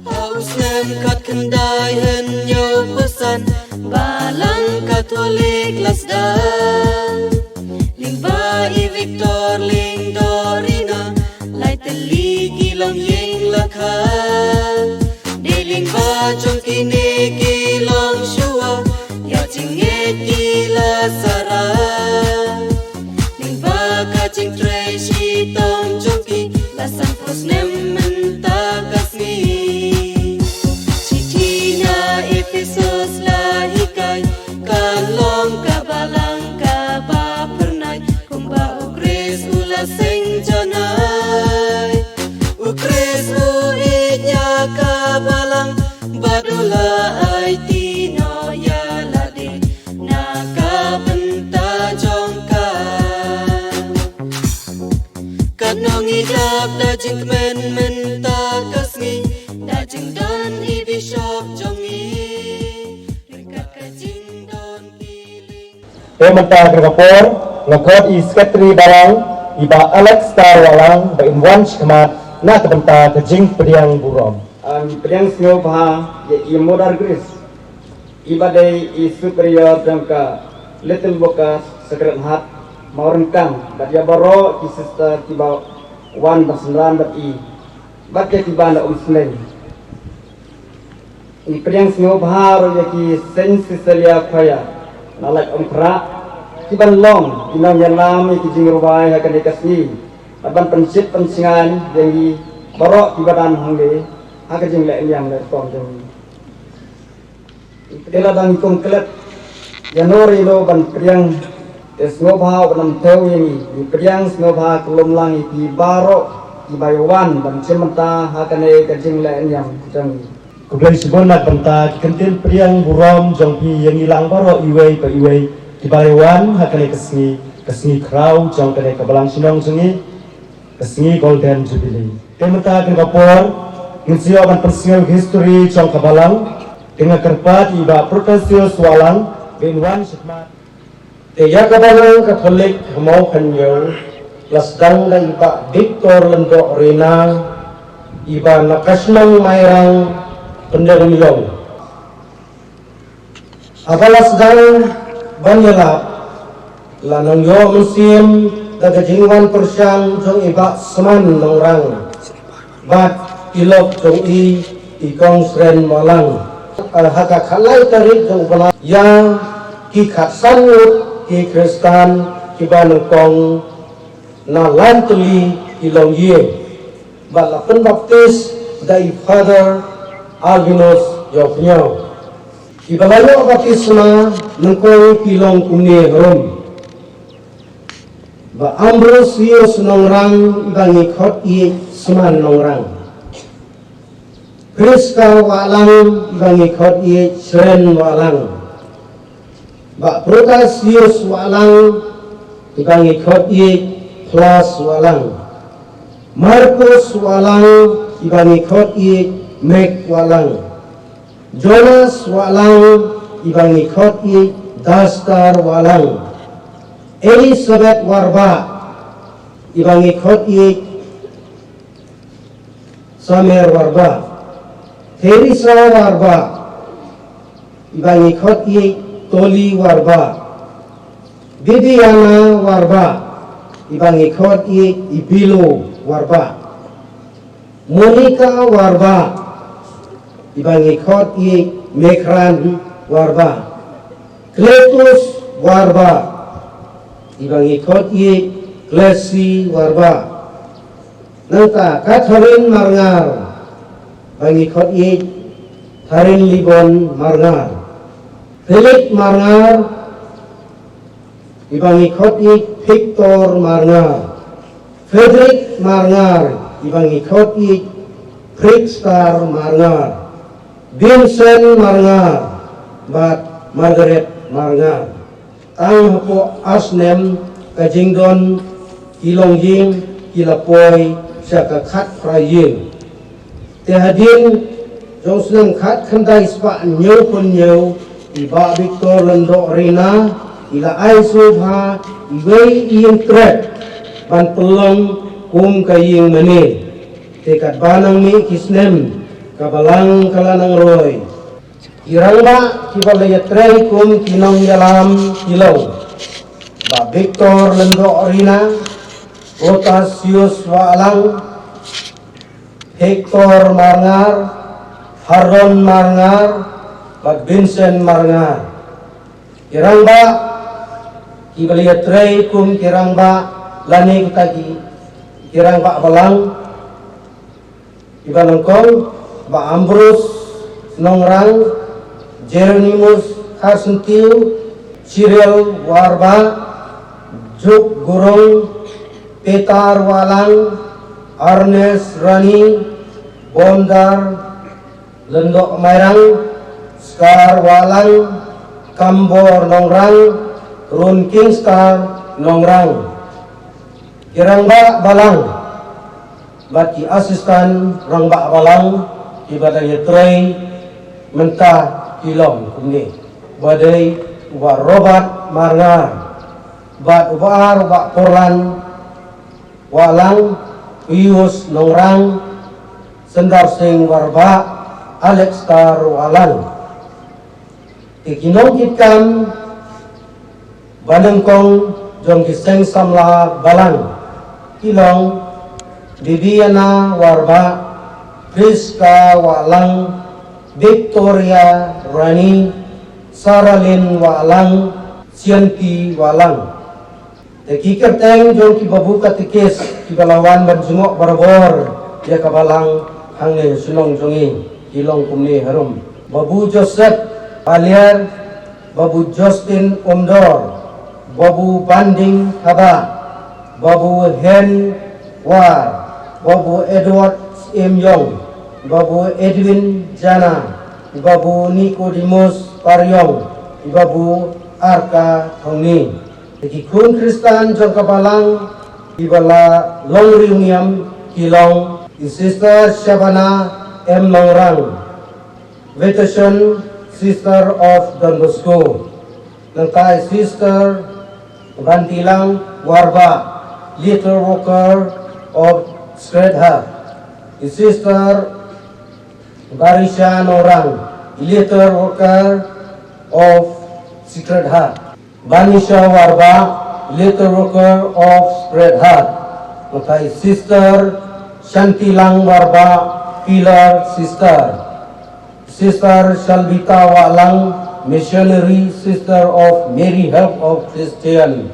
Ausnem kat kendai henyo pesan balang Katolik lasdan Lingba I Victor ling Dorina lai teligi long yeng lakha de lingba chong kine kilong shua ya chinge kila sara lingba ka ching tre shi tong chong ki la san prosnem menta kasmi chitina Efesus lahikai kalong kabalang kaba pernai kumba ukres ula seng janai ukres uinya kabalang badula ai tino ya lade naka benta jongka kanong idap da jing men menta kasngi da jing don I bishop jongi ringkat ka jing don kiling Menta Gregapor, ngakot I Sekretari Barang, Iba Alex Star Walang, Ba Inwan Shikmat, na kebenta kejing pediang burom. Pediang snow baha, I modar gris. Iba day I superior jangka little bokas sekret hat maurengkang. Bat ya baro I sister tiba wan bersenran bat I. Bat ya tiba na usneng. I pediang snow baha ro ya ki sen Cecilia Khaya. Nalak ongkra kiban long inam yalam I kijing rubai hakan dikasni. Aban pensip pensingan yang I baro kibadan hangde. Haka jing le yang le tom jing ila dang kong klep Januari lo ban priang snobha ban teu ini di priang snobha kelum lang di baro di bayuan ban cementa haka ne ka jing le yang jang Kublai Sibonat benta kentil pediang burom jongpi yang ilang baro iwei pa iwei di Barewan hakane kesni krau jong kane kebalang sinong jengi kesni Golden Jubilee. Menta Gregapor Insio akan personal history jong kabalang dengan kerpat Iba Protasius Walang Binwan Shikmat Ya kabalang Katolik mau kanyong lasdang na Iba Victor Lendo Rina Iba nakasnang mayrang pendermilong Aba lasdang banyala lanang yo musim dagajingwan persyang jong Iba seman nongrang bat ilok jong I kong sren malang haka khalai tarik jong bala yang ki khatsanut ki Kristen ki banengkong na lantuli ilong ye bala penbaptis dai Father Albinus Yofnyo ki balayo baptisma nengkong kilong kunie rom ba Ambrosius nongrang bangi khot I seman nongrang Kriska Walang bangi khot I sren Walang ba Protasius Walang bangi khot I plus Walang Markus Walang bangi khot I mek Walang Jonas Walang bangi khot I Dastar Walang Elizabeth Warba bangi khot I Samer Warba Teresa Warba bangi khot I Toli Warba Bibiana Warba bangi khot I Ibilo Warba Monica Warba bangi khot I Mekran Warba Kletus Warba bangi khot I Klesi Warba nangka Catherine Marngar bangi khot I Tharin Libon Marngar Philip Marngar bangi khot I Victor Marngar Frederick Marngar bangi khot I Prickstar Marngar Vincent Marngar bat Margaret Marngar ang hapo asnem kajingdon kilongjing kilapoy sa kakhat praying tehadin jong senang khat khandai spa nyo pun nyo Iba Victor Lendo Rina ila ay subha iway iyong trek ban pelong kum kaying mani tekat banang mi kisnem kabalang kalanang roy. Kirang ba kibalaya trey kum kinong yalam kilaw. Ba Victor Lendo Orina, Otasius Waalang, Hector Marngar, Haron Marngar, ba Vincent Marngar. Kirang ba kibalaya trey kum kirang ba lani kitagi kirang ba balang ibalangkong ba Ambrose Nongrang, Jeronimus Harsentiu, Cyril Warba, Juk Gurung, Petar Walang, Arnes Rani, Bondar Lendok Mairang, Skar Walang, Kambor Nongrang, Run Kingstar Nongrang. Kirangba Balang, bati asisten Rangba Balang, ibadahnya Trey, Mentah Kilom Kumni, badai Uba Robert Marngar, Bat Ubar Uba Porlan, Walang, Pius Nongrang, Sendar Sing Warba, Alex Tar Walang. Tikinong kitkan, Balengkong Jong Kiseng Samla Balang, Kilong, Bibiana Warba, Priska Walang, Victoria Rani, Saralin Walang, Sianti Walang. Tekikateng jong kibabu katikis kibalawan banjungok barbor dia kabalang hangin sunong jongi kilong kumni harum. Babu Joseph Aliar, Babu Justin Omdor, Babu Banding Haba, Babu Hen War, Babu Edward M. Yong, Babu Edwin Jana, Babu Nicodemus Paryong, Babu Arka Thongni. Ikikun Kristan jong kabalang ibala long reunion kilong Sister Shabana M. Nongrang, Veteran Sister of Don Bosco, Nangkai Sister Bantilang Warba, Little Walker of Skredha, Sister Barisha Norang, Little Walker of Skredha, Banisha Warba, Little Walker of Skredha, Nangkai Sister Shantilang Warba, Pillar Sister, Sister Shalbita Walang, Missionary Sister of Mary Help of Christian,